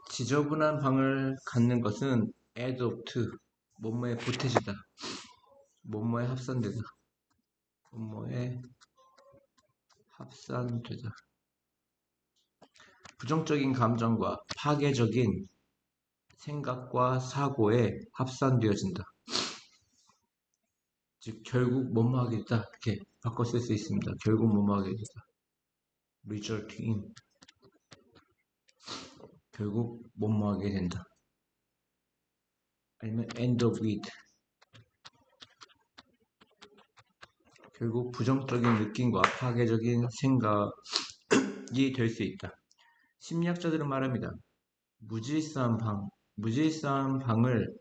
지저분한 방을 갖는 것은 adopt, 뭐뭐에 보태지다, 뭐뭐에 합산되다, 뭐뭐에 합산되다. 부정적인 감정과 파괴적인 생각과 사고에 합산되어진다. 즉 결국 뭐뭐 하게 되다 이렇게 바꿔 쓸 수 있습니다. 결국 뭐뭐 하게 되다. result in, 결국 뭐뭐 하게 된다. 아니면 end up with, 결국 부정적인 느낌과 파괴적인 생각이 될 수 있다. 심리학자들은 말합니다. 무질서한 방을,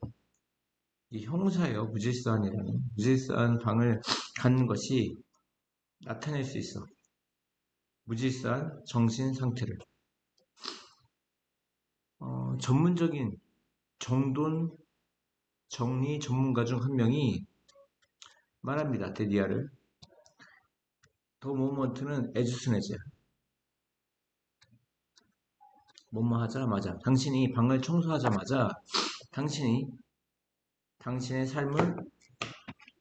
이 형사예요. 무질서한 방을 갖는 것이 나타낼 수 있어. 무질서한 정신 상태를. 전문적인 정돈 정리 전문가 중 한 명이 말합니다. 데디아를. 더 모먼트는 에즈스네즈야. 뭐뭐 하자마자, 당신이 방을 청소하자마자 당신의 삶을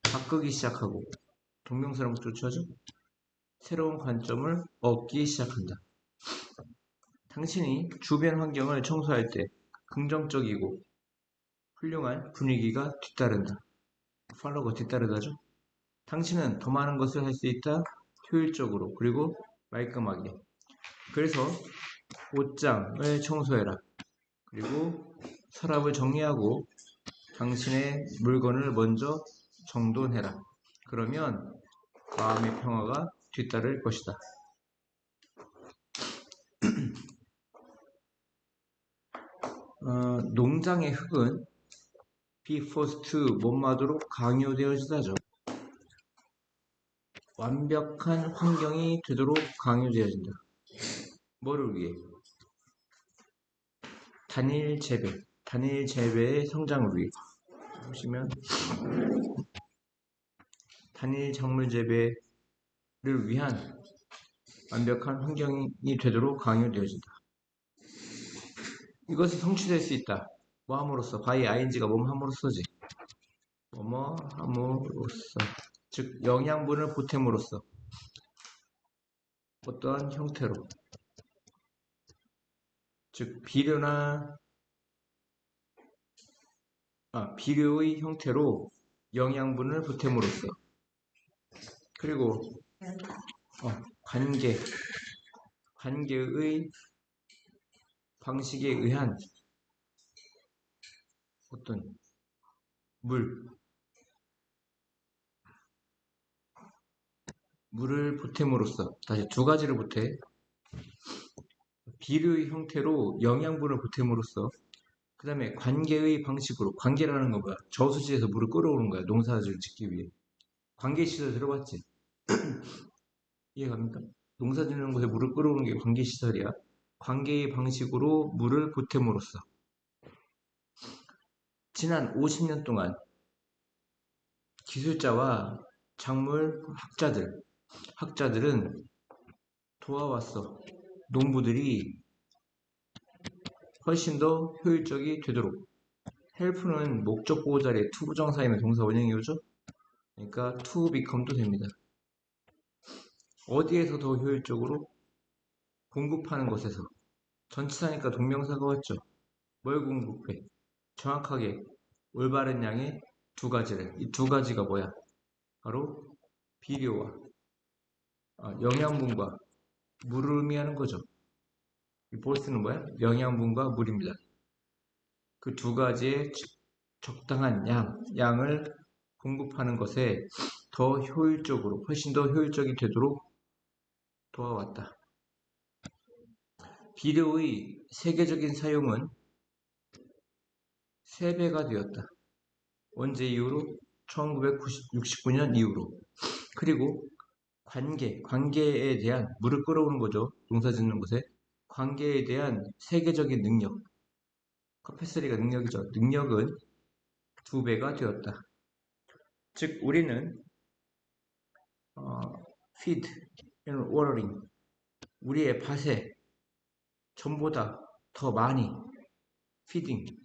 바꾸기 시작하고, 동명사를 목적으로 하죠. 새로운 관점을 얻기 시작한다. 당신이 주변 환경을 청소할 때 긍정적이고 훌륭한 분위기가 뒤따른다. 팔로우가 뒤따르다죠. 당신은 더 많은 것을 할 수 있다. 효율적으로, 그리고 말끔하게. 그래서 옷장을 청소해라. 그리고 서랍을 정리하고 당신의 물건을 먼저 정돈해라. 그러면 마음의 평화가 뒤따를 것이다. 농장의 흙은 be forced 못마도록 강요되어지다죠. 완벽한 환경이 되도록 강요되어진다. 뭐를 위해? 단일 재배의 성장을 위해. 보시면 단일 작물 재배를 위한 완벽한 환경이 되도록 강요되어진다. 이것이 성취될 수 있다. 뭐 함으로써? by ing가 뭐뭐 함으로써지. 뭐뭐 함으로써. 즉 영양분을 보탬으로써. 어떠한 형태로. 즉 비료의 형태로 영양분을 보탬으로써. 그리고 관계의 방식에 의한 어떤 물을 보탬으로써. 다시 두 가지를 보태. 비료의 형태로 영양분을 보탬으로써. 그 다음에 관계의 방식으로. 관계라는 건 뭐야? 저수지에서 물을 끌어오는 거야. 농사를 짓기 위해. 관계시설 들어봤지? 이해갑니까? 농사 짓는 곳에 물을 끌어오는 게 관계시설이야. 관계의 방식으로 물을 보탬으로써. 지난 50년 동안 기술자와 작물 학자들은 도와왔어. 농부들이 훨씬 더 효율적이 되도록. 헬프는 목적 보호 자리에 to 부정사이면 동사 원형이 오죠? 그러니까 to become도 됩니다. 어디에서 더 효율적으로? 공급하는 것에서. 전치사니까 동명사가 왔죠. 뭘 공급해? 정확하게 올바른 양의 두 가지를. 이 두 가지가 뭐야? 바로 비료와 영양분과 물을 의미하는 거죠. 이 보스는 뭐야? 영양분과 물입니다. 그 두 가지의 적당한 양을 공급하는 것에 더 효율적으로, 훨씬 더 효율적이 되도록 도와왔다. 비료의 세계적인 사용은 3배가 되었다. 언제 이후로? 1969년 이후로. 그리고 관계에 대한, 물을 끌어오는 거죠. 농사 짓는 곳에. 관계에 대한 세계적인 능력. 카페스리가 능력이죠. 능력은 2배가 되었다. 즉, 우리는 feed and watering, 우리의 밭에 전보다 더 많이 feeding,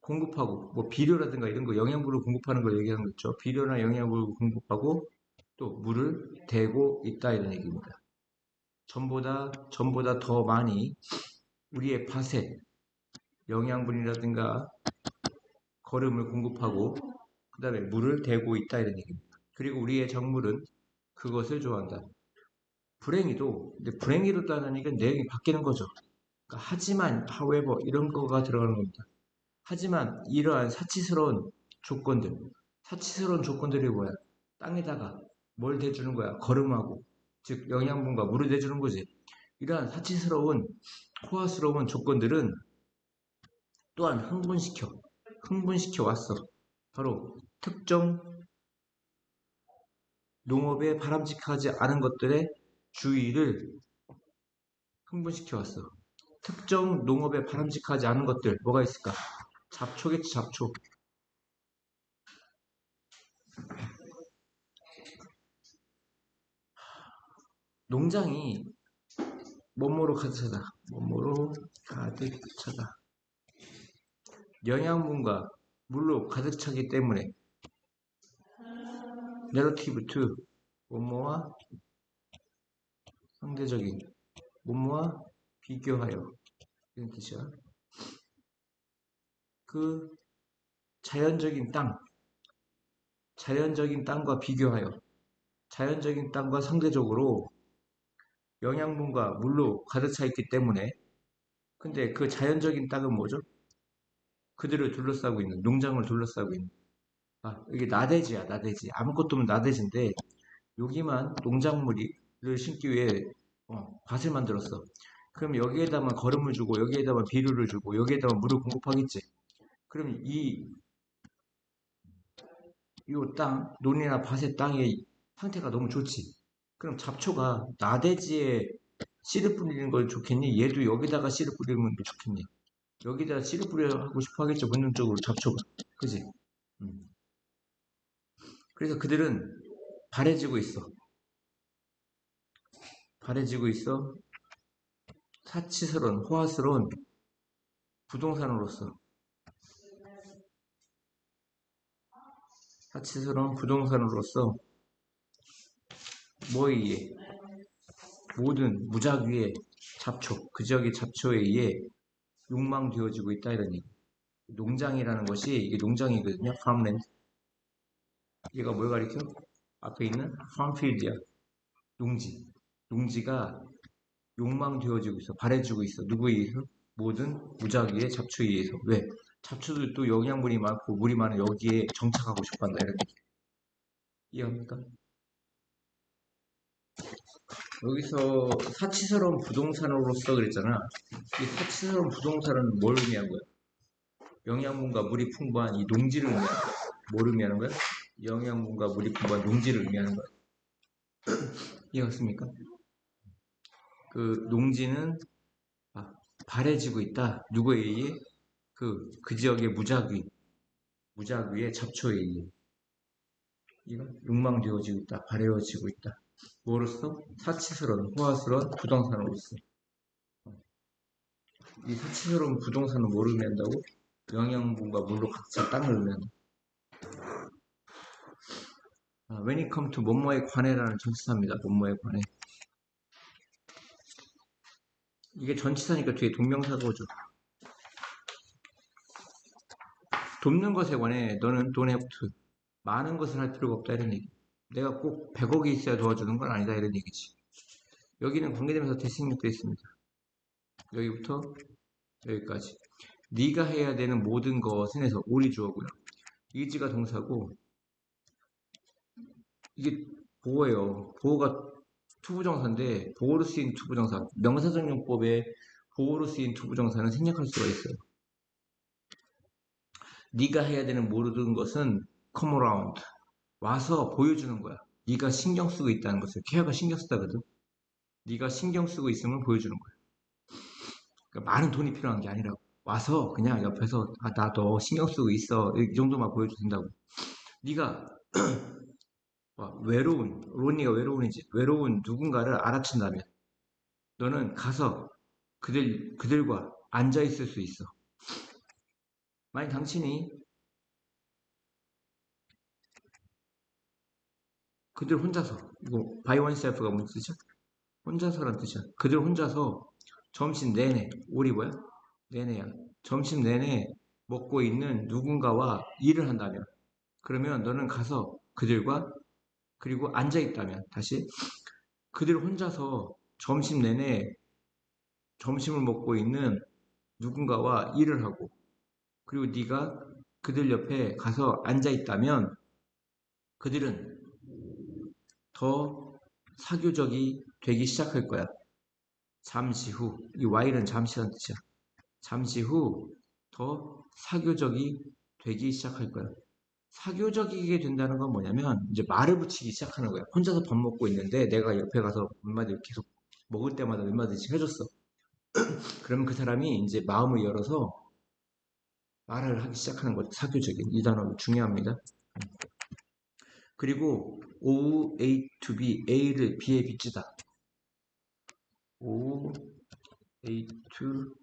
공급하고, 뭐 비료라든가 이런 거 영양분을 공급하는 걸 얘기하는 거죠. 비료나 영양분을 공급하고 또 물을 대고 있다 이런 얘기입니다. 전보다 더 많이 우리의 밭에 영양분이라든가 거름을 공급하고 그 다음에 물을 대고 있다 이런 얘기입니다. 그리고 우리의 작물은 그것을 좋아한다. 불행히도 따는 이건 내용이 바뀌는 거죠. 그러니까 하지만, however 이런 거가 들어가는 겁니다. 하지만 이러한 사치스러운 조건들이 뭐야? 땅에다가 뭘 대주는 거야? 거름하고, 즉 영양분과 물을 대주는 거지. 이러한 사치스러운, 호화스러운 조건들은 또한 흥분시켜 왔어. 바로 특정 농업에 바람직하지 않은 것들의 주의를 흥분시켜 왔어. 특정 농업에 바람직하지 않은 것들, 뭐가 있을까? 잡초겠지, 잡초. 농장이 뭐뭐로 가득 차다. 뭐뭐로 가득 차다. 영양분과 물로 가득 차기 때문에 relative to 뭐뭐와 상대적인 뭐뭐와 비교하여 이런 뜻이야. 그 자연적인 땅과 비교하여 자연적인 땅과 상대적으로 영양분과 물로 가득 차 있기 때문에 근데 그 자연적인 땅은 뭐죠? 그들을 둘러싸고 있는 농장을 둘러싸고 있는 이게 나대지야 나대지 아무것도 없는 나대지인데 여기만 농작물을 심기 위해 밭을 만들었어. 그럼 여기에다만 거름을 주고 여기에다만 비료를 주고 여기에다만 물을 공급하겠지. 그럼 이 논이나 밭의 땅의 상태가 너무 좋지. 그럼 잡초가 나대지에 씨를 뿌리는 걸 좋겠니? 얘도 여기다가 씨를 뿌리면 좋겠니? 여기다 씨를 뿌려 하고 싶어 하겠죠. 본능적으로 잡초가. 그지? 그래서 그들은 바래지고 있어. 바래지고 있어. 사치스러운, 호화스러운 부동산으로서. 사치스러운 부동산으로서 뭐에 의해? 모든 무작위의 잡초, 그 지역의 잡초에 의해 욕망되어지고 있다 이런 얘기. 농장이라는 것이 이게 농장이거든요. farmland. 얘가 뭘 가리켜? 앞에 있는 farmfield야. 농지. 농지가 욕망되어지고 있어. 바래지고 있어. 누구에 의해서? 모든 무작위의 잡초에 의해서. 왜? 잡초도 또 영양분이 많고 물이 많은 여기에 정착하고 싶어한다 이런 얘기. 이해합니까? 여기서 사치스러운 부동산으로서 그랬잖아. 이 사치스러운 부동산은 뭘 의미한 거야? 영양분과 물이 풍부한 이 농지를 의미하는 거야. 뭘 의미하는 거야? 영양분과 물이 풍부한 농지를 의미하는 거야. 이해갔습니까? 그 농지는 바래지고 있다. 누구에 의해? 그 지역의 무작위의 잡초에 의해. 이건 욕망되어지고 있다. 바래어지고 있다. 뭐로서? 사치스러운, 호화스러운 부동산으로서. 이 사치스러운 부동산은 뭘 의미한다고? 영양분과 물로 가득 찬 땅을 의미한다. When it comes to 뭐뭐에 관해라는 전치사입니다. 뭐뭐에 관해. 이게 전치사니까 뒤에 동명사가 오죠. 돕는 것에 관해 너는 don't have to. 많은 것을 할 필요가 없다 이런 얘기. 내가 꼭 100억이 있어야 도와주는 건 아니다 이런 얘기지. 여기는 관계대명사 대신력도 있습니다. 여기부터 여기까지. 네가 해야 되는 모든 것은 해서 올이 주어고요. 이지가 동사고 이게 보호예요. 보호가 투부정사인데 보호로 쓰인 투부정사. 명사정용법에 보호로 쓰인 투부정사는 생략할 수가 있어요. 네가 해야 되는 모든 것은 come around. 와서 보여주는 거야. 네가 신경 쓰고 있다는 것을. 케어가 신경 쓰다거든. 네가 신경 쓰고 있음을 보여주는 거야. 그러니까 많은 돈이 필요한 게 아니라고. 와서 그냥 옆에서 나 너 신경 쓰고 있어. 이 정도만 보여줘도 된다고. 네가 로니가 외로운 누군가를 알아챈다면 너는 가서 그들과 앉아 있을 수 있어. 만약 당신이 그들 혼자서, 이거 by oneself가 무슨 뜻이야? 혼자서란 뜻이야. 그들 혼자서 점심 내내, 올이 뭐야? 내내야. 점심 내내 먹고 있는 누군가와 일을 한다면, 그러면 너는 가서 그들과, 그리고 앉아 있다면, 다시 그들 혼자서 점심 내내 점심을 먹고 있는 누군가와 일을 하고, 그리고 네가 그들 옆에 가서 앉아 있다면 그들은 더 사교적이 되기 시작할 거야. 잠시 후, 이 while은 잠시란 뜻이야. 잠시 후 더 사교적이 되기 시작할 거야. 사교적이게 된다는 건 뭐냐면 이제 말을 붙이기 시작하는 거야. 혼자서 밥 먹고 있는데 내가 옆에 가서 몇 마디 계속 먹을 때마다 몇 마디씩 해줬어. 그러면 그 사람이 이제 마음을 열어서 말을 하기 시작하는 거죠. 사교적인. 이 단어 중요합니다. 그리고 오후 A to B, A를 B에 빚지다. 오후 A to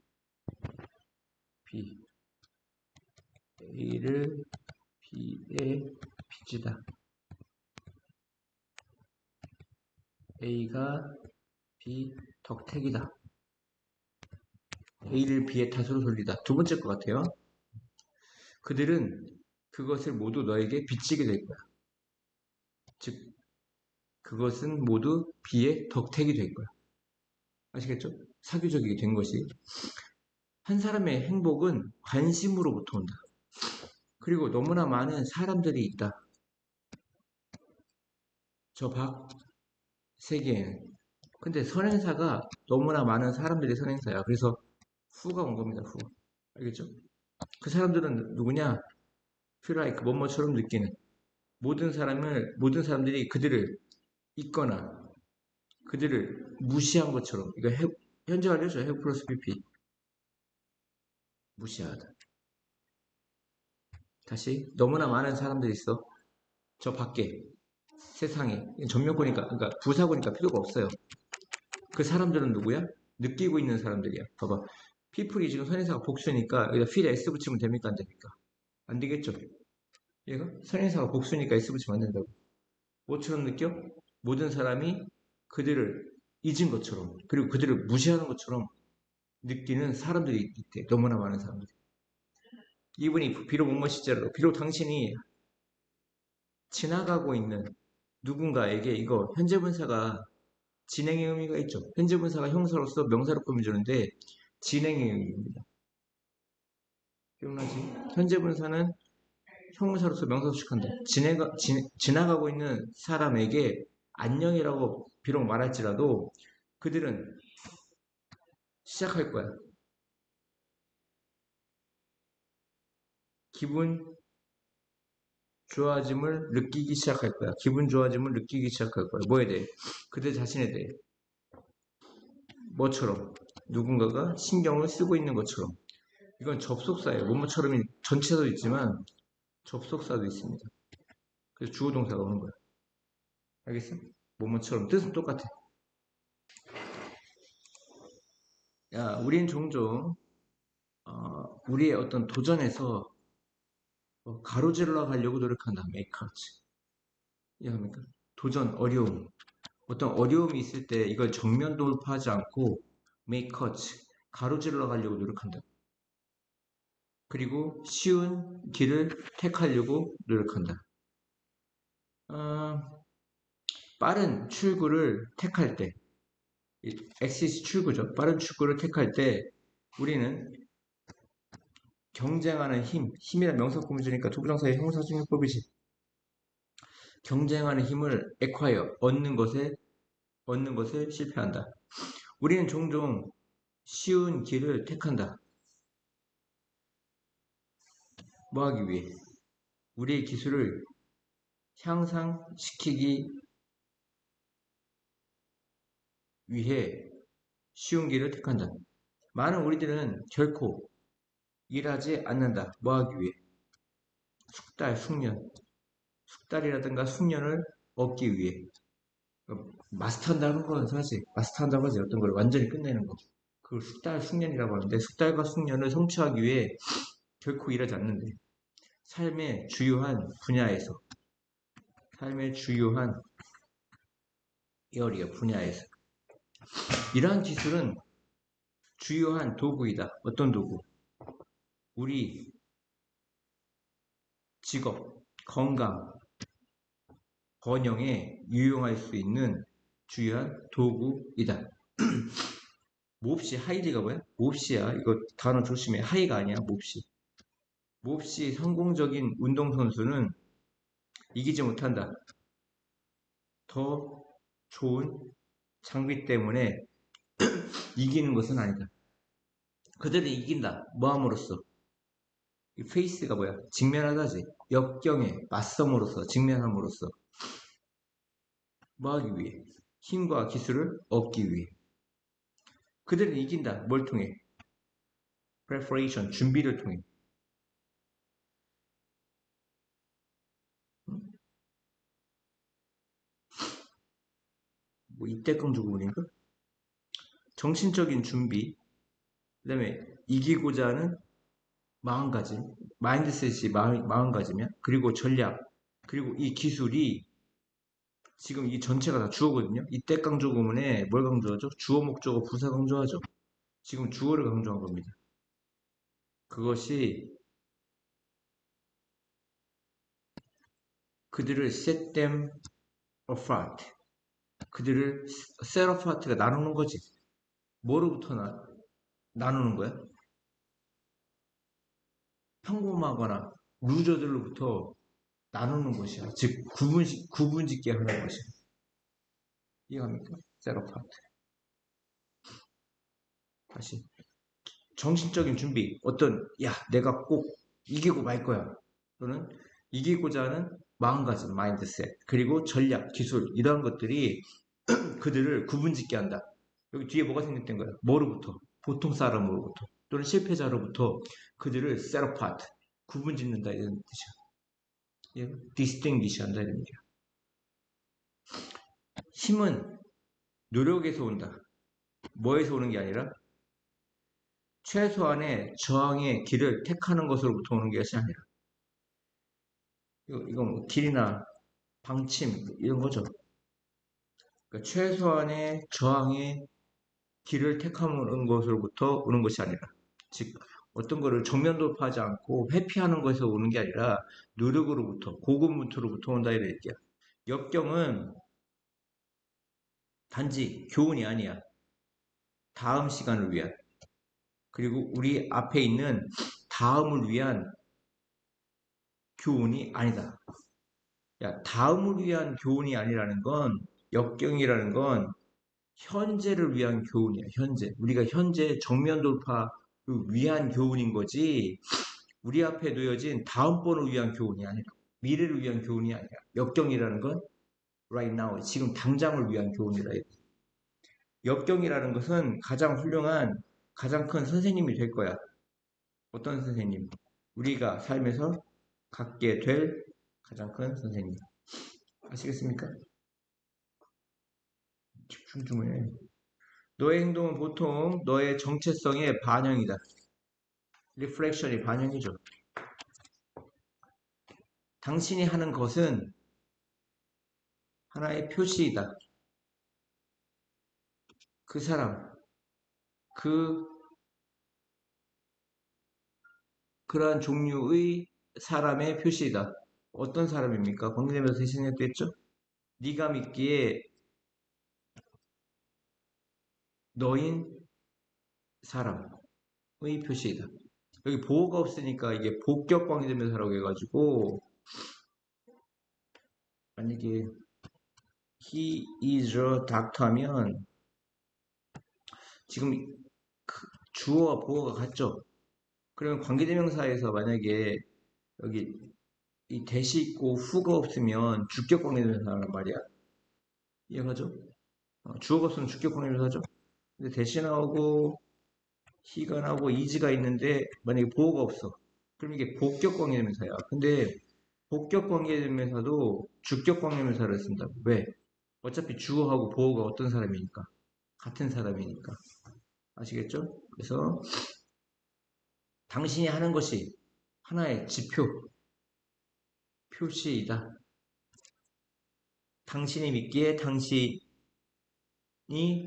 B, A를 B에 빚지다. A가 B 덕택이다. A를 B의 탓으로 돌리다. 두 번째 것 같아요. 그들은 그것을 모두 너에게 빚지게 될 거야. 즉, 그것은 모두 B의 덕택이 될 거야. 아시겠죠? 사교적이게 된 것이. 한 사람의 행복은 관심으로부터 온다. 그리고 너무나 많은 사람들이 있다. 저 밖 세계에는. 근데 선행사가 너무나 많은 사람들이 선행사야. 그래서 후가 온 겁니다. 후. 알겠죠? 그 사람들은 누구냐? feel like 뭐뭐처럼 느끼는 모든 사람들이 그들을 잊거나 그들을 무시한 것처럼. 이거 현재 완료죠. have 플러스 pp. 무시하다. 다시 너무나 많은 사람들이 있어. 저 밖에 세상에 전면권이니까 그러니까 부사고니까 필요가 없어요. 그 사람들은 누구야? 느끼고 있는 사람들이야. 봐봐. people이 지금 선행사가 복수니까 여기다 feel s 붙이면 됩니까? 안 됩니까? 안 되겠죠? 얘가 선행사가 복수니까 s 붙이면 안 된다고. 뭐처럼 느껴? 모든 사람이 그들을 잊은 것처럼 그리고 그들을 무시하는 것처럼 느끼는 사람들이 있대. 너무나 많은 사람들이. 이분이 비록 뭐뭐 시제로 비록 당신이 지나가고 있는 누군가에게 이거 현재 분사가 진행의 의미가 있죠. 현재 분사가 형사로서 명사로 꾸며주는데 진행의 의미입니다. 기억나지? 현재 분사는 형사로서 명사 수식한다. 지나가고 있는 사람에게 안녕이라고 비록 말할지라도 그들은 시작할 거야. 기분 좋아짐을 느끼기 시작할 거야. 기분 좋아짐을 느끼기 시작할 거야. 뭐에 대해? 그들 자신에 대해. 뭐처럼? 누군가가 신경을 쓰고 있는 것처럼. 이건 접속사예요. 뭐뭐처럼이 전체도 있지만 접속사도 있습니다. 그래서 주어 동사가 오는 거야. 알겠어? 뭐뭐처럼 뜻은 똑같아. 야, 우린 종종 우리의 어떤 도전에서 가로질러 가려고 노력한다. make cut. 이해합니까? 도전, 어려움. 어떤 어려움이 있을 때 이걸 정면 돌파하지 않고 make cut, 가로질러 가려고 노력한다. 그리고 쉬운 길을 택하려고 노력한다. 빠른 출구를 택할 때, 엑시스 출구죠. 빠른 출구를 택할 때 우리는 경쟁하는 힘이란 명사 꾸며주니까 도부정사의 형사중용법이지. 경쟁하는 힘을 acquire, 얻는 것에 실패한다. 우리는 종종 쉬운 길을 택한다. 뭐 하기 위해? 우리의 기술을 향상시키기 위해 쉬운 길을 택한다. 많은 우리들은 결코 일하지 않는다. 뭐 하기 위해? 숙달, 숙련. 숙달이라든가 숙련을 얻기 위해. 마스터한다는 건 사실, 마스터한다고 하지. 어떤 걸 완전히 끝내는 거. 그걸 숙달, 숙련이라고 하는데, 숙달과 숙련을 성취하기 위해 결코 일하지 않는데 삶의 주요한 분야에서 삶의 주요한 에어리어 분야에서 이러한 기술은 주요한 도구이다. 어떤 도구? 우리 직업, 건강, 번영에 유용할 수 있는 주요한 도구이다. 몹시 하이리가 뭐야? 몹시야. 이거 단어 조심해. 하이가 아니야. 몹시. 몹시 성공적인 운동선수는 이기지 못한다. 더 좋은 장비 때문에 이기는 것은 아니다. 그들은 이긴다. 뭐함으로써? 이 페이스가 뭐야? 직면하다지. 역경에 맞섬으로써, 직면함으로써. 뭐 하기 위해? 힘과 기술을 얻기 위해. 그들은 이긴다. 뭘 통해? preparation, 준비를 통해. 뭐 이때끔 주고문인가? 정신적인 준비, 그 다음에 이기고자 하는 마음가짐, 마인드셋이 마음가짐이야. 그리고 전략, 그리고 이 기술이 지금 이 전체가 다 주어거든요. 이때 강조 구문에 뭘 강조하죠? 주어, 목적어, 부사 강조하죠. 지금 주어를 강조한 겁니다. 그것이 그들을 set them apart. 그들을 set apart가 나누는 거지. 뭐로부터 나누는 거야? 평범하거나 루저들로부터 나누는 것이야. 즉 구분짓게 하는 것이야. 이해합니까? set apart. 다시 정신적인 준비. 어떤 야 내가 꼭 이기고 말 거야. 또는 이기고자 하는 마음가짐, 마인드셋, 그리고 전략, 기술 이러한 것들이 그들을 구분짓게 한다. 여기 뒤에 뭐가 생겼던 거야? 뭐로부터? 보통 사람으로부터 또는 실패자로부터 그들을 set apart, 구분짓는다 이런 뜻이야. distinguish 한다 이런 얘기야. 힘은 노력에서 온다. 뭐에서 오는 게 아니라 최소한의 저항의 길을 택하는 것으로부터 오는 것이 아니라 이건 뭐 길이나 방침 이런 거죠. 그러니까 최소한의 저항의 길을 택하는 것으로부터 오는 것이 아니라 즉 어떤 거를 정면 돌파하지 않고 회피하는 것에서 오는 게 아니라 노력으로부터 고군분투로부터 온다 이런 얘기야. 역경은 단지 교훈이 아니야. 다음 시간을 위한 그리고 우리 앞에 있는 다음을 위한 교훈이 아니다. 야, 다음을 위한 교훈이 아니라는 건 역경이라는 건 현재를 위한 교훈이야. 현재 우리가 현재 정면 돌파 위한 교훈인 거지. 우리 앞에 놓여진 다음번을 위한 교훈이 아니라 미래를 위한 교훈이 아니라 역경이라는 건 right now 지금 당장을 위한 교훈이라. 역경이라는 것은 가장 훌륭한 가장 큰 선생님이 될 거야. 어떤 선생님? 우리가 삶에서 갖게 될 가장 큰 선생님. 아시겠습니까? 집중 좀 해. 너의 행동은 보통 너의 정체성의 반영이다. 리플렉션이 반영이죠. 당신이 하는 것은 하나의 표시이다. 그 사람, 그 그러한 종류의 사람의 표시이다. 어떤 사람입니까? 광림에서 대신했도 했죠? 네가 믿기에 너인 사람의 표시이다. 여기 보호가 없으니까 이게 복격 관계대명사라고 해가지고 만약에 he is a doctor 하면 지금 주어와 보호가 같죠? 그러면 관계대명사에서 만약에 여기 이 대시 있고 후가 없으면 주격 관계대명사란 말이야. 이해가죠? 주어가 없으면 주격 관계대명사죠? 근데 대시 나오고 he가 나오고 is가 있는데 만약에 보호가 없어. 그럼 이게 복격 관계대명사야. 근데 복격 관계대명사도 주격 관계대명사를 쓴다. 왜? 어차피 주어하고 보호가 어떤 사람이니까. 같은 사람이니까. 아시겠죠? 그래서 당신이 하는 것이 하나의 지표, 표시이다. 당신이 믿기에 당신이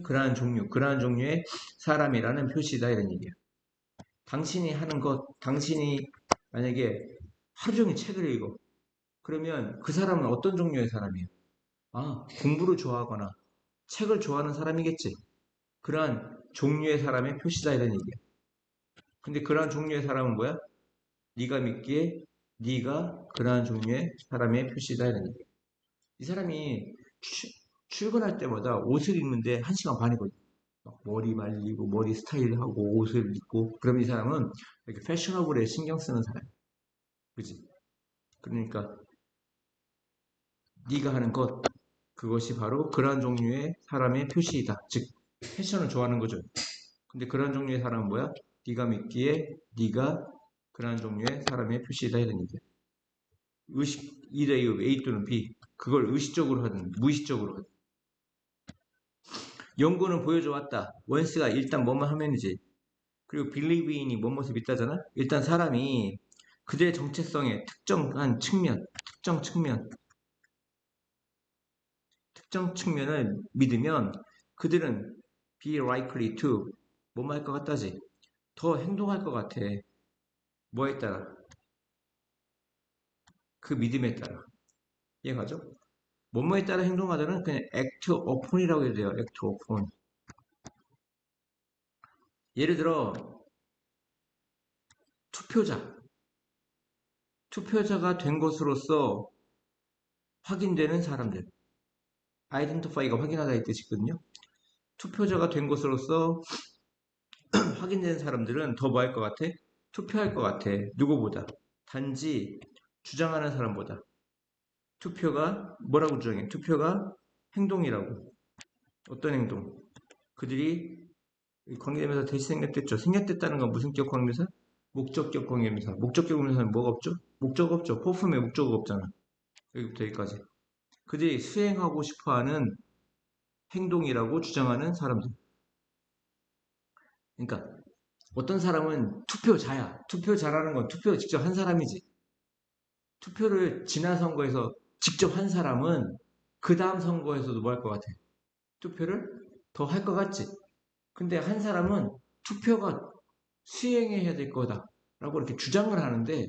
그러한 종류의 사람이라는 표시다 이런 얘기야. 당신이 하는 것, 당신이 만약에 하루 종일 책을 읽어. 그러면 그 사람은 어떤 종류의 사람이에요? 아, 공부를 좋아하거나 책을 좋아하는 사람이겠지. 그러한 종류의 사람의 표시다 이런 얘기야. 근데 그러한 종류의 사람은 뭐야? 네가 믿기에 네가 그러한 종류의 사람의 표시다 이런 얘기야. 이 사람이 출근할 때마다 옷을 입는데 1시간 반이거든. 막 머리 말리고 머리 스타일하고 옷을 입고 그럼 이 사람은 이렇게 패셔너블에 신경 쓰는 사람. 그지? 그러니까 네가 하는 것 그것이 바로 그러한 종류의 사람의 표시이다. 즉 패션을 좋아하는 거죠. 근데 그러한 종류의 사람은 뭐야? 네가 믿기에 네가 그러한 종류의 사람의 표시이다 이런 얘기야. 의식 either A 또는 B 그걸 의식적으로 하든 무의식적으로 하든 연구는 보여줘 왔다. 원스가 일단 뭐만 하면이지. 그리고 believe in이 뭐뭇을 믿다잖아. 일단 사람이 그들의 정체성의 특정 측면을 믿으면 그들은 be likely to 뭐뭐 할 것 같다지. 더 행동할 것 같아. 뭐에 따라? 그 믿음에 따라. 이해가죠? 뭐뭐에 따라 행동하자는 그냥 act upon이라고 해야 돼요. act upon. 예를 들어 투표자. 투표자가 된 것으로서 확인되는 사람들. identify가 확인하다 이 뜻이거든요. 투표자가 된 것으로서 확인된 사람들은 더 뭐 할 것 같아? 투표할 것 같아. 누구보다? 단지 주장하는 사람보다. 투표가 뭐라고 주장해? 투표가 행동이라고. 어떤 행동? 그들이 관계대명사 대시 생략됐죠. 생략됐다는 건 무슨 격 관계대명사? 목적격 관계대명사. 목적격 관계대명사는 뭐가 없죠? 목적 없죠. 포품에 목적어가 없잖아. 여기부터 여기까지. 그들이 수행하고 싶어하는 행동이라고 주장하는 사람들. 그러니까 어떤 사람은 투표자야. 투표자라는 건 투표 직접 한 사람이지. 투표를 지난 선거에서 직접 한 사람은 그 다음 선거에서도 뭐 할 것 같아? 투표를 더 할 것 같지. 근데 한 사람은 투표가 수행해야 될 거다. 라고 이렇게 주장을 하는데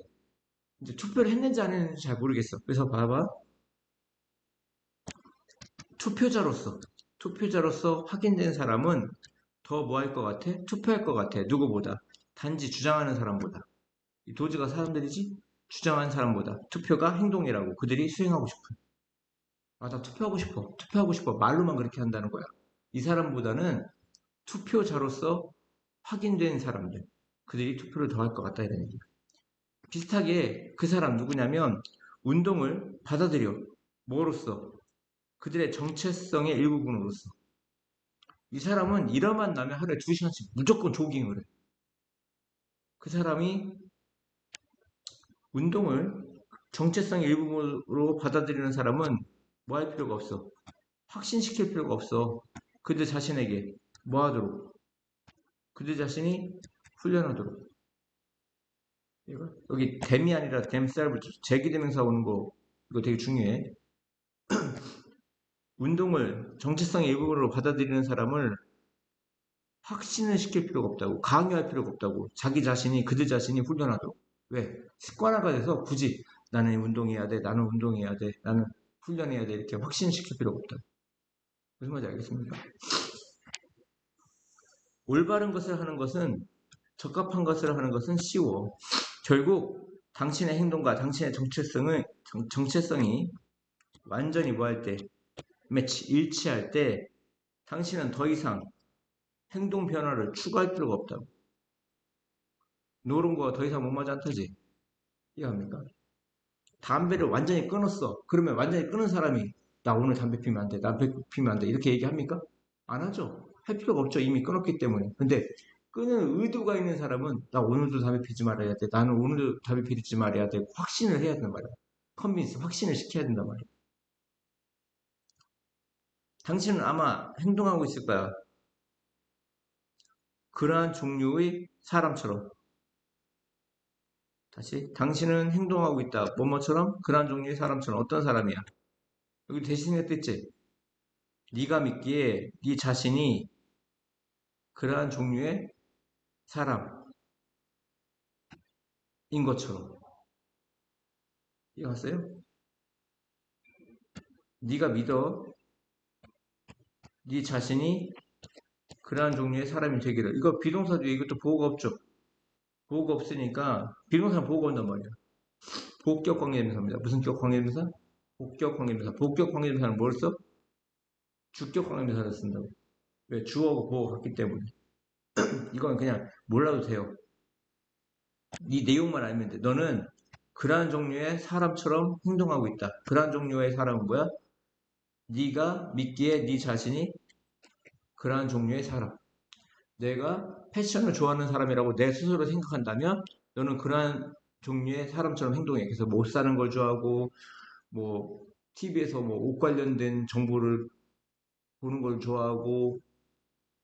이제 투표를 했는지 안 했는지 잘 모르겠어. 그래서 봐봐. 투표자로서 확인된 사람은 더 뭐 할 것 같아? 투표할 것 같아. 누구보다? 단지 주장하는 사람보다. 이 도지가 사람들이지? 주장한 사람보다. 투표가 행동이라고. 그들이 수행하고 싶어. 아, 나 투표하고 싶어. 투표하고 싶어. 말로만 그렇게 한다는 거야. 이 사람보다는 투표자로서 확인된 사람들. 그들이 투표를 더 할 것 같다. 이런 얘기. 비슷하게 그 사람 누구냐면 운동을 받아들여. 뭐로써? 그들의 정체성의 일부분으로서. 이 사람은 일어만 나면 하루에 2시간씩 무조건 조깅을 해. 그 사람이 운동을 정체성의 일부분으로 받아들이는 사람은 뭐 할 필요가 없어. 확신시킬 필요가 없어. 그들 자신에게 뭐 하도록? 그들 자신이 훈련하도록. 여기 댐이 아니라 댐셀브 제기대명사 오는 거 이거 되게 중요해. 운동을 정체성의 일부분으로 받아들이는 사람을 확신을 시킬 필요가 없다고. 강요할 필요가 없다고. 그들 자신이 훈련하도록. 왜? 습관화가 돼서 굳이 나는 운동해야 돼, 나는 운동해야 돼, 나는 훈련해야 돼 이렇게 확신시킬 필요가 없다. 무슨 말인지 알겠습니까? 올바른 것을 하는 것은 적합한 것을 하는 것은 쉬워. 결국 당신의 행동과 당신의 정체성이 완전히 뭐 할 때, 일치할 때 당신은 더 이상 행동 변화를 추구할 필요가 없다고. 노는 거가 더 이상 못 맞아 않다지. 이해합니까? 담배를 완전히 끊었어. 그러면 완전히 끊은 사람이 나 오늘 담배 피면 안 돼. 담배 피면 안 돼. 이렇게 얘기합니까? 안 하죠. 할 필요가 없죠. 이미 끊었기 때문에. 근데 끊는 의도가 있는 사람은 나 오늘도 담배 피지 말아야 돼. 나는 오늘도 담배 피지 말아야 돼. 확신을 해야 된단 말이야. 확신을 시켜야 된단 말이야. 당신은 아마 행동하고 있을 거야. 그러한 종류의 사람처럼. 다시 당신은 행동하고 있다. 뭐뭐처럼 그러한 종류의 사람처럼 어떤 사람이야? 여기 대신했댔지. 네가 믿기에 네 자신이 그러한 종류의 사람인 것처럼. 이해갔어요? 네가 믿어 네 자신이 그러한 종류의 사람이 되기를. 이거 비동사도 이것도 보호가 없죠. 보호가 없으니까 비동사는 보호가 온단 말이야. 복격 관계대명사입니다. 무슨 격 관계대명사? 복격 관계대명사. 복격 관계대명사는 뭘 써? 주격 관계대명사를 쓴다고. 왜? 주어하고 보호가 같기 때문에. 이건 그냥 몰라도 돼요. 이 내용만 알면 돼. 너는 그러한 종류의 사람처럼 행동하고 있다. 그러한 종류의 사람은 뭐야? 네가 믿기에 네 자신이 그러한 종류의 사람. 내가 패션을 좋아하는 사람이라고 내 스스로 생각한다면 너는 그러한 종류의 사람처럼 행동해. 그래서 못 사는 걸 좋아하고 뭐 TV에서 뭐 옷 관련된 정보를 보는 걸 좋아하고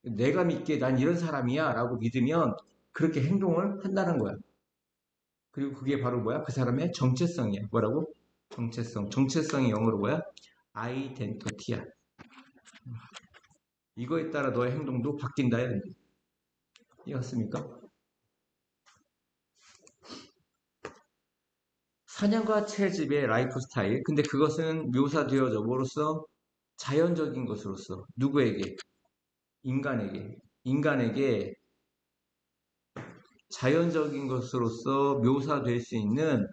내가 믿기에 난 이런 사람이야 라고 믿으면 그렇게 행동을 한다는 거야. 그리고 그게 바로 뭐야? 그 사람의 정체성이야. 뭐라고? 정체성. 정체성이 영어로 뭐야? 아이덴티티야. 이거에 따라 너의 행동도 바뀐다. 이해갔습니까? 사냥과 채집의 라이프 스타일. 근데 그것은 묘사되어져. 뭐로써? 자연적인 것으로서. 누구에게? 인간에게. 인간에게 자연적인 것으로서 묘사될 수 있는,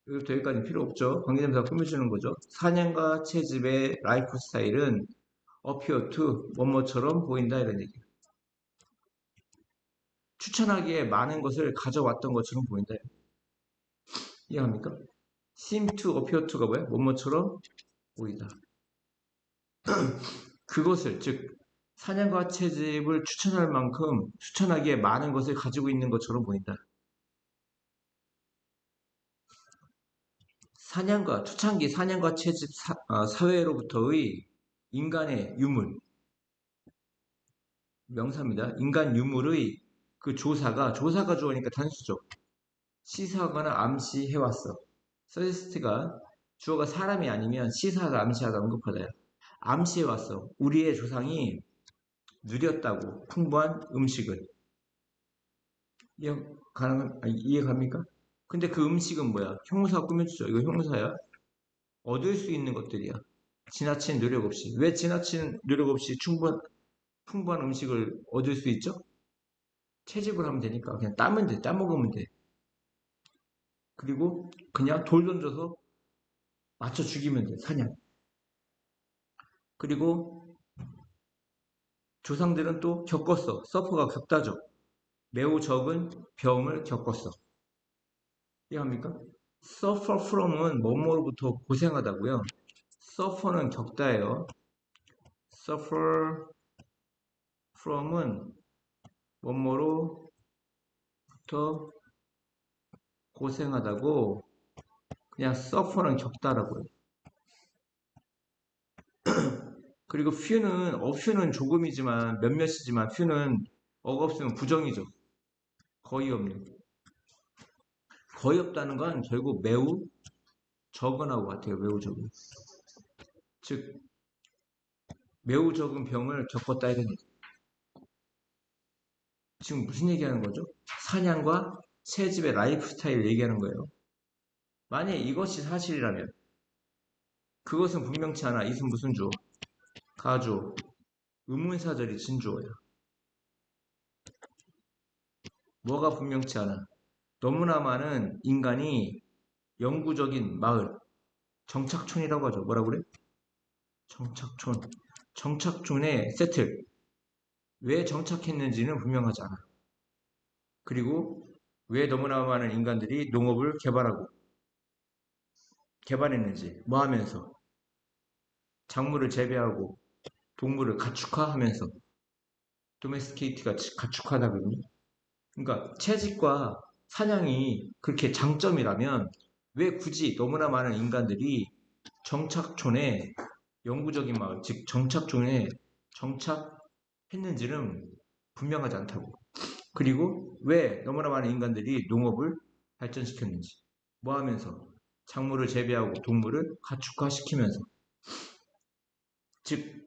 이것도 여기까지 필요 없죠. 관계대명사 꾸며주는 거죠. 사냥과 채집의 라이프 스타일은 appear to 뭐뭐처럼 보인다 이런 얘기. 추천하기에 많은 것을 가져왔던 것처럼 보인다. 이해합니까? seem to, appear to가 뭐야? 뭐뭐처럼 보이다. 그것을, 즉 사냥과 채집을 추천할 만큼 추천하기에 많은 것을 가지고 있는 것처럼 보인다. 사냥과 초창기 사냥과 채집 사회로부터의 인간의 유물, 명사입니다. 인간 유물의 그 조사가 주어니까 단수죠. 시사하거나 암시해왔어. 서지스트가 주어가 사람이 아니면 시사하다, 암시하다, 언급하다야. 암시해왔어. 우리의 조상이 누렸다고 풍부한 음식을. 이해 갑니까? 근데 그 음식은 뭐야? 형용사가 꾸며주죠. 이거 형용사야. 얻을 수 있는 것들이야. 지나친 노력 없이. 왜 지나친 노력 없이 풍부한 음식을 얻을 수 있죠? 채집을 하면 되니까. 그냥 따면 돼. 따먹으면 돼. 그리고 그냥 돌 던져서 맞춰 죽이면 돼. 사냥. 그리고 조상들은 또 겪었어. 서퍼가 겪다죠. 매우 적은 병을 겪었어. 이해합니까? suffer from은 뭐뭐로부터 고생하다고요. suffer는 겪다예요. suffer from은 뭐뭐로부터 고생하다고 그냥 suffer는 겪다라고요. 그리고 few는 조금이지만 몇몇이지만 few는 어가 없으면 부정이죠. 거의 없는. 거의 없다는 건 결국 매우 적은하고 같아요. 매우 적은. 즉 매우 적은 병을 겪었다 이런 얘기. 지금 무슨 얘기하는 거죠? 사냥과 채집의 라이프 스타일 얘기하는 거예요. 만약에 이것이 사실이라면 그것은 분명치 않아. 이것은 무슨 주어? 가주어. 의문사절이 진주어야. 뭐가 분명치 않아? 너무나 많은 인간이 영구적인 마을, 정착촌이라고 하죠. 뭐라고 그래? 정착촌. 정착촌에 세틀. 왜 정착했는지는 분명하지 않아. 그리고 왜 너무나 많은 인간들이 농업을 개발했는지, 뭐 하면서? 작물을 재배하고 동물을 가축화하면서 도메스티케이트가 가축화다거든요. 그러니까 채집과 사냥이 그렇게 장점이라면 왜 굳이 너무나 많은 인간들이 정착촌에 영구적인 마을, 즉 정착촌에 정착했는지는 분명하지 않다고. 그리고 왜 너무나 많은 인간들이 농업을 발전시켰는지, 뭐 하면서 작물을 재배하고 동물을 가축화시키면서, 즉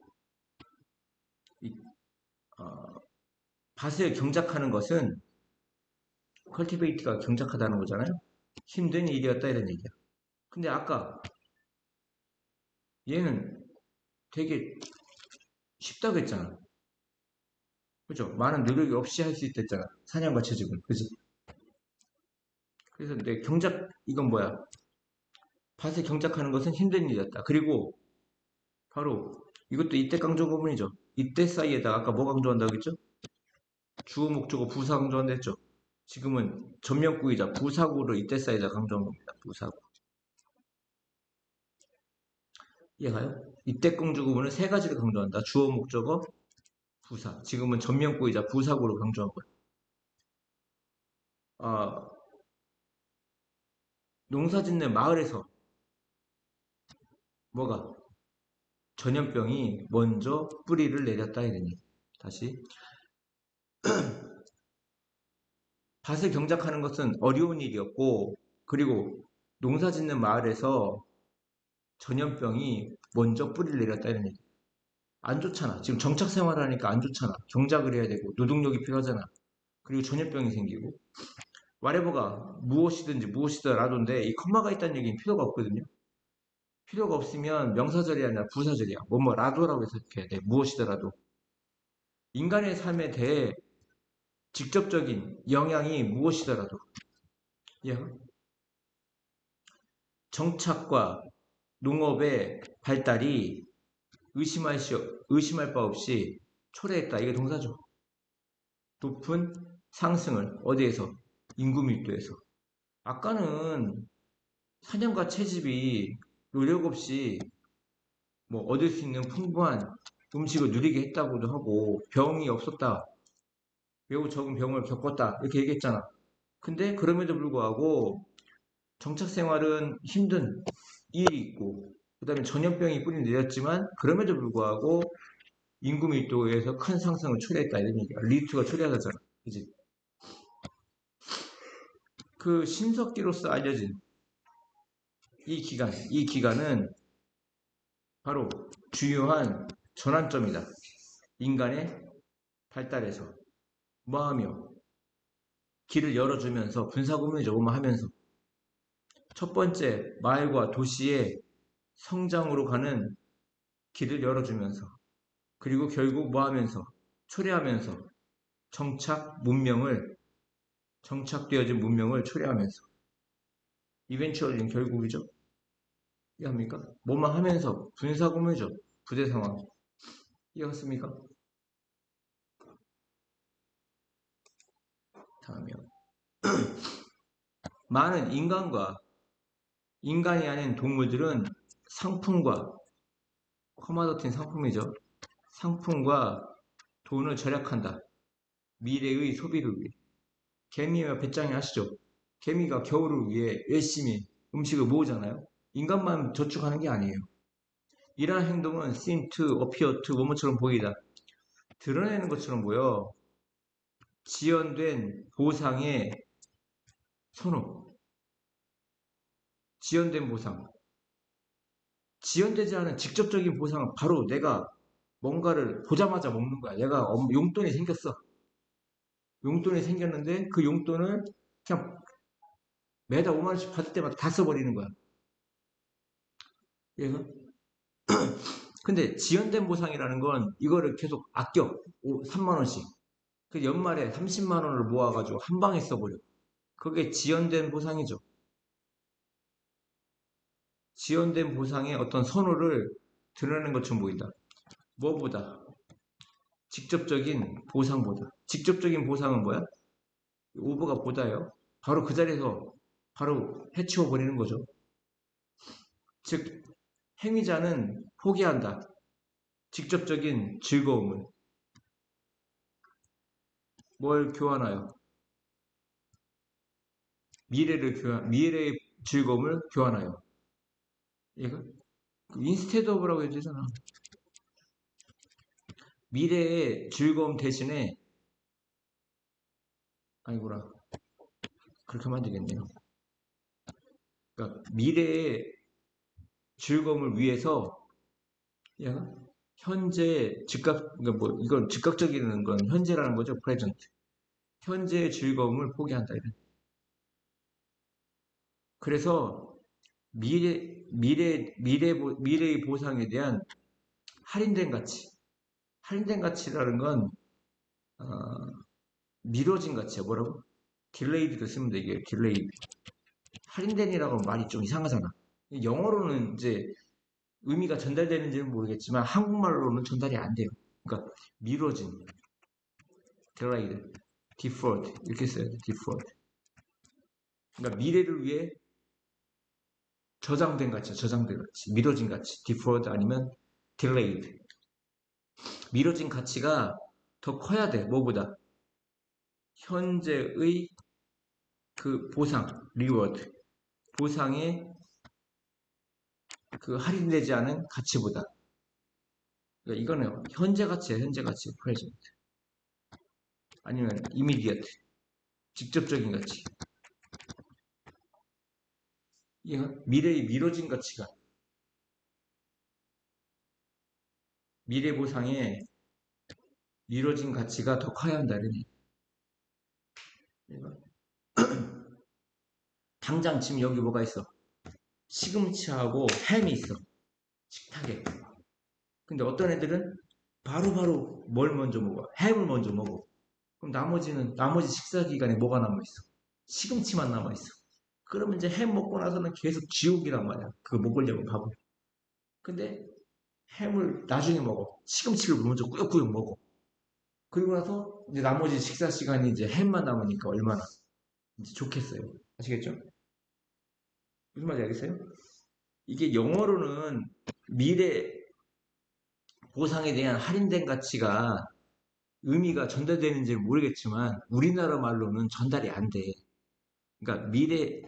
밭을 경작하는 것은 컬티베이트가 경작하다는 거잖아요. 힘든 일이었다 이런 얘기야. 근데 아까 얘는 되게 쉽다고 했잖아. 그죠? 많은 노력이 없이 할 수 있댔잖아. 사냥과 채집을. 그지? 그래서 내 경작, 이건 뭐야? 밭을 경작하는 것은 힘든 일이었다. 그리고 바로 이것도 이때 강조 부분이죠. 이때 사이에다가 아까 뭐 강조한다고 했죠? 주어 목적어 부사 강조한다 했죠. 지금은 전면구이자 부사구로 이때 사이에다 강조한 겁니다. 부사구. 이해가요? 이때 강조 부분은 세 가지를 강조한다. 주어 목적어 부사. 지금은 전면구이자 부사구로 강조한 거예요. 아, 농사 짓는 마을에서 뭐가 전염병이 먼저 뿌리를 내렸다 이러니 다시 밭을 경작하는 것은 어려운 일이었고 그리고 농사 짓는 마을에서 전염병이 먼저 뿌리를 내렸다 이런 얘기. 안 좋잖아. 지금 정착 생활하니까 안 좋잖아. 경작을 해야 되고 노동력이 필요하잖아. 그리고 전염병이 생기고 와레버가 무엇이든지 무엇이더라도인데 이 컴마가 있다는 얘기는 필요가 없거든요. 필요가 없으면 명사절이 아니라 부사절이야. 뭐뭐 라도라고 해서 이렇게 해야 돼. 무엇이더라도. 인간의 삶에 대해 직접적인 영향이 무엇이더라도. 예. 정착과 농업의 발달이 의심할 바 없이 초래했다. 이게 동사죠. 높은 상승을 어디에서? 인구 밀도에서. 아까는 사냥과 채집이 노력 없이 뭐 얻을 수 있는 풍부한 음식을 누리게 했다고도 하고 병이 없었다. 매우 적은 병을 겪었다. 이렇게 얘기했잖아. 근데 그럼에도 불구하고 정착 생활은 힘든 일이 있고 그다음에 전염병이 뿌리 내렸지만 그럼에도 불구하고 인구 밀도에서 큰 상승을 초래했다 이런 얘기야. 리투가 초래하잖아. 그지? 그 신석기로서 알려진 이 기간은 바로 주요한 전환점이다. 인간의 발달에서 뭐하며 길을 열어주면서 분사구문을 조금하면서 첫 번째 마을과 도시의 성장으로 가는 길을 열어주면서 그리고 결국 뭐하면서 초래하면서 정착되어진 문명을 초래하면서 이벤츄얼린 결국이죠. 이해합니까? 뭐만 하면서 분사구문이죠. 부대 상황. 이해갔습니까? 다음이요. 많은 인간이 아닌 동물들은 상품과 커마더틴 상품이죠. 상품과 돈을 절약한다. 미래의 소비를 위해. 개미와 배짱이 아시죠? 개미가 겨울을 위해 열심히 음식을 모으잖아요. 인간만 저축하는 게 아니에요. 이러한 행동은 seem to, appear to, 뭐뭐처럼 보이다. 드러내는 것처럼 보여. 지연된 보상의 선호. 지연된 보상. 지연되지 않은 직접적인 보상은 바로 내가 뭔가를 보자마자 먹는 거야. 내가 용돈이 생겼어. 용돈이 생겼는데 그 용돈을 그냥 매달 5만 원씩 받을 때마다 다 써버리는 거야. 얘가. 근데 지연된 보상이라는 건 이거를 계속 아껴. 3만 원씩. 그 연말에 30만 원을 모아가지고 한 방에 써버려. 그게 지연된 보상이죠. 지연된 보상의 어떤 선호를 드러내는 것처럼 보인다. 뭐보다? 직접적인 보상보다. 직접적인 보상은 뭐야? 오버가 보다요. 바로 그 자리에서 바로 해치워 버리는 거죠. 즉, 행위자는 포기한다. 직접적인 즐거움을. 뭘 교환하여? 미래의 즐거움을 교환하여. 얘가 인스테드 오브라고 해야 되잖아. 미래의 즐거움 대신에 아니구나. 그렇게 하면 안 되겠네요. 그러니까 미래의 즐거움을 위해서 야, 현재 즉각 그러니까 뭐 이건 즉각적인 건 현재라는 거죠. 프레젠트. 현재의 즐거움을 포기한다. 이런. 그래서 미래의 보상에 대한 할인된 가치. 할인된 가치라는 건 어, 미뤄진 가치야. 뭐라고? 딜레이드도 쓰면 돼. 이게 딜레이드. 할인된이라고 하면 말이 좀 이상하잖아. 영어로는 이제 의미가 전달되는지는 모르겠지만 한국말로는 전달이 안 돼요. 그러니까 미뤄진, delayed, deferred 이렇게 써야 돼. deferred. 그러니까 미래를 위해 저장된 가치, 저장된 가치, 미뤄진 가치, deferred 아니면 delayed. 미뤄진 가치가 더 커야 돼. 뭐보다 현재의 그 보상, reward, 보상의 그 할인되지 않은 가치보다. 그러니까 이거는 현재 가치야, 현재 가치, present. 아니면 immediate, 직접적인 가치. 미래의 미뤄진 가치가 미래 보상에 미뤄진 가치가 더 커야 한다는 얘기예요. 당장 지금 여기 뭐가 있어? 시금치하고 햄이 있어. 식탁에. 근데 어떤 애들은 바로바로 뭘 먼저 먹어? 햄을 먼저 먹어. 그럼 나머지 식사 기간에 뭐가 남아있어? 시금치만 남아있어. 그러면 이제 햄 먹고 나서는 계속 지옥이란 말이야. 그거 먹으려고 밥을. 근데 햄을 나중에 먹어. 시금치를 먼저 꾸역꾸역 먹어. 그리고 나서 이제 나머지 식사 시간이 이제 햄만 남으니까 얼마나 이제 좋겠어요. 아시겠죠? 무슨 말인지 알겠어요? 이게 영어로는 미래 보상에 대한 할인된 가치가 의미가 전달되는지 모르겠지만 우리나라 말로는 전달이 안 돼. 그러니까 미래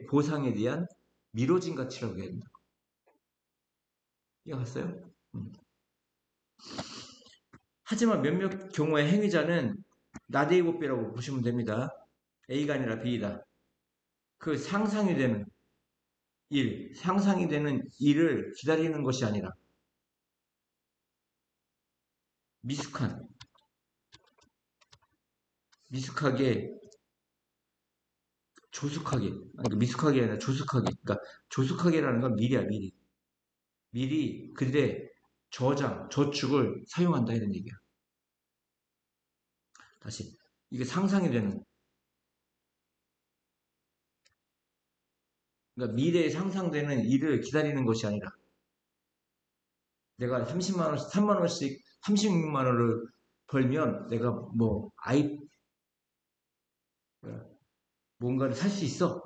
보상에 대한 미뤄진 가치라고 해야 된다. 이해갔어요? 하지만 몇몇 경우의 행위자는 나데이보배라고 보시면 됩니다. A가 아니라 B이다. 그 상상이 되는 일을 기다리는 것이 아니라 미숙한, 미숙하게, 조숙하게, 아니, 미숙하게 아니라 조숙하게. 그러니까 조숙하게라는 건 미리야, 미리. 미리 그들의 저축을 사용한다 이런 얘기야. 다시 이게 상상이 되는 그러니까 미래에 상상되는 일을 기다리는 것이 아니라 내가 30만 원씩 3만 원씩 36만 원을 벌면 내가 뭐 뭔가를 살 수 있어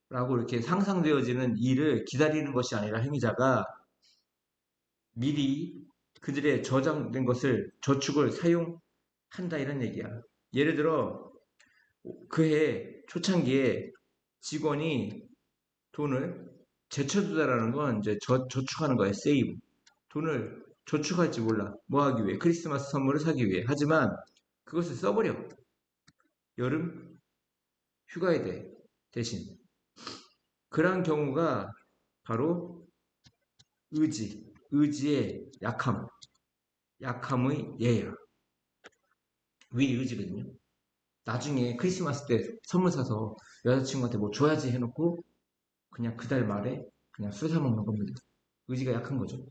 라고 이렇게 상상되어지는 일을 기다리는 것이 아니라 행위자가 미리 그들의 저장된 것을 저축을 사용한다 이런 얘기야. 예를 들어 그해 초창기에 직원이 돈을 제쳐두다라는 건 이제 저축하는 거예요. 세이브. 돈을 저축할지 몰라. 뭐 하기 위해? 크리스마스 선물을 사기 위해. 하지만 그것을 써버려. 여름 휴가에 대신. 그러한 경우가 바로 의지의 약함의 예야. 위의지거든요. 나중에 크리스마스 때 선물 사서 여자친구한테 뭐 줘야지 해놓고 그냥 그달 말에 그냥 술 사 먹는 겁니다. 의지가 약한 거죠.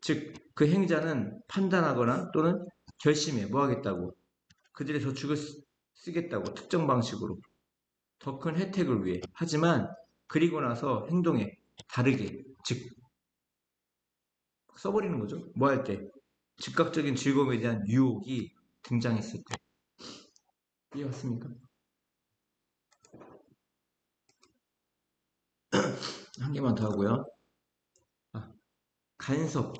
즉, 그 행위자는 판단하거나 또는 결심해 뭐 하겠다고 그들의 저축을 쓰겠다고 특정 방식으로 더 큰 혜택을 위해 하지만 그리고 나서 행동에 다르게 즉 써버리는 거죠. 뭐 할 때? 즉각적인 즐거움에 대한 유혹이 등장했을 때. 이해왔습니까? 한 개만 더 하고요. 간섭,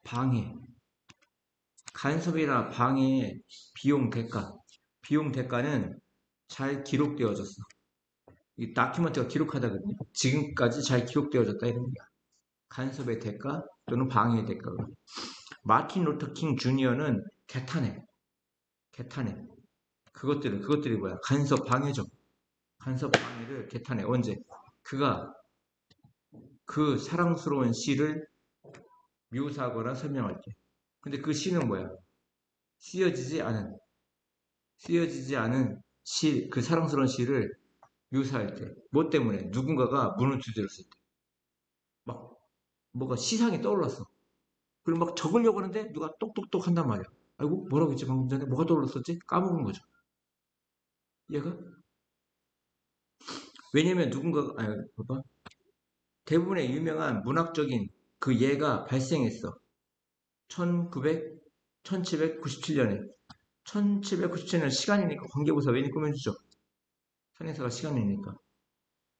방해. 간섭이나 방해의 비용 대가. 비용 대가는 잘 기록되어졌어. 이 다큐멘트가 기록하다거든요. 지금까지 잘 기록되어졌다 이런 얘기야. 간섭의 대가 또는 방해의 대가. 마틴 루터 킹 주니어는 개탄해. 그것들이 뭐야? 간섭, 방해죠. 간섭 방해를 개탄해. 언제? 그가 그 사랑스러운 시를 묘사하거나 설명할 때. 근데 그 시는 뭐야? 쓰여지지 않은, 쓰여지지 않은 시, 그 사랑스러운 시를 묘사할 때. 뭐 때문에? 누군가가 문을 두드렸을 때. 막, 뭐가 시상이 떠올랐어. 그리고 막 적으려고 하는데 누가 똑똑똑 한단 말이야. 아이고, 뭐라고 했지? 방금 전에 뭐가 떠올랐었지? 까먹은 거죠. 얘가? 왜냐면 누군가가, 아니, 봐봐. 대부분의 유명한 문학적인 그 예가 발생했어. 1900, 1797년에. 1797년 시간이니까 관계부사 왠지 꾸며주죠. 선행사가 시간이니까.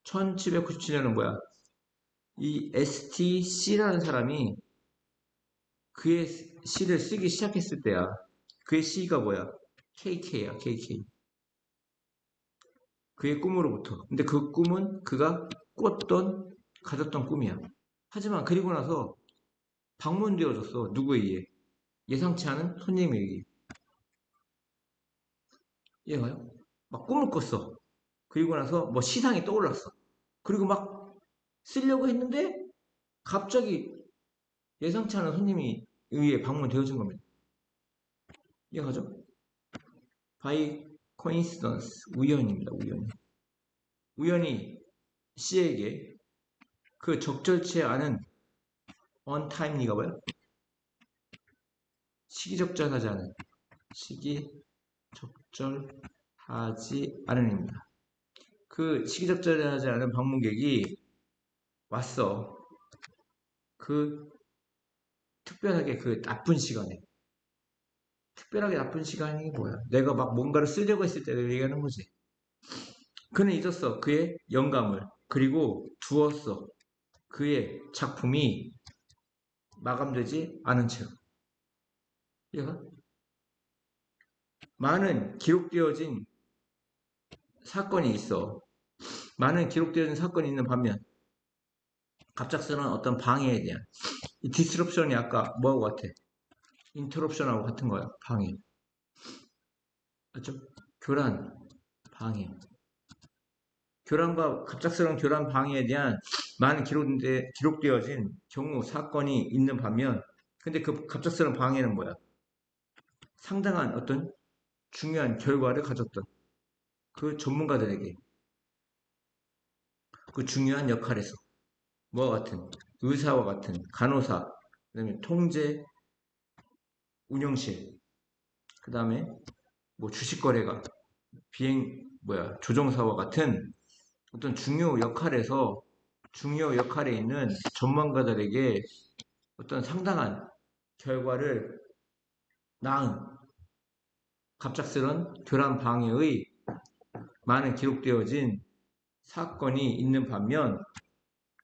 1797년은 뭐야? 이 STC라는 사람이 그의 시를 쓰기 시작했을 때야. 그의 시가 뭐야? KK야, KK. 그의 꿈으로부터. 근데 그 꿈은 그가 꿨던, 가졌던 꿈이야. 하지만 그리고 나서 방문되어졌어. 누구에 의해? 예상치 않은 손님에 의해. 이해가요? 막 꿈을 꿨어. 그리고 나서 뭐 시상이 떠올랐어. 그리고 막 쓰려고 했는데 갑자기 예상치 않은 손님이 의해 방문되어진 겁니다. 이해가죠? by coincidence, 우연입니다. 우연히. 우연히 씨에게 그 적절치 않은 untimely가 뭐야? 시기적절하지 않은, 시기적절하지 않은입니다. 그 시기적절하지 않은 방문객이 왔어. 그 특별하게 그 나쁜 시간에. 특별하게 나쁜 시간이 뭐야? 내가 막 뭔가를 쓰려고 했을 때 얘기하는 거지. 그는 잊었어. 그의 영감을. 그리고 두었어. 그의 작품이 마감되지 않은 채로. 얘가 많은 기록되어진 사건이 있어. 많은 기록되어진 사건이 있는 반면 갑작스러운 어떤 방해에 대한 이 디스럽션이 아까 뭐하고 같아? 인터럽션하고 같은 거야. 방해. 맞죠? 교란, 방해. 교란과 갑작스러운 교란 방해에 대한 많은 기록되어진 경우 사건이 있는 반면 근데 그 갑작스러운 방해는 뭐야? 상당한 어떤 중요한 결과를 가졌던 그 전문가들에게 그 중요한 역할에서 뭐와 같은 의사와 같은 간호사 그다음에 통제 운영실 그다음에 뭐 주식거래가 비행 조종사와 같은 어떤 중요 역할에 있는 전문가들에게 어떤 상당한 결과를 낳은 갑작스런 교란 방해의 많은 기록되어진 사건이 있는 반면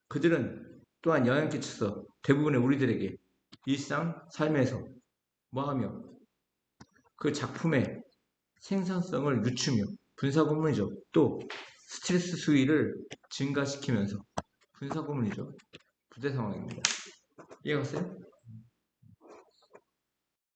그들은 또한 영향을 끼쳐서 대부분의 우리들에게 일상 삶에서 뭐하며 그 작품의 생산성을 늦추며 분사구문이죠. 또 스트레스 수위를 증가시키면서 분사구문이죠. 부대 상황입니다. 이해갔어요?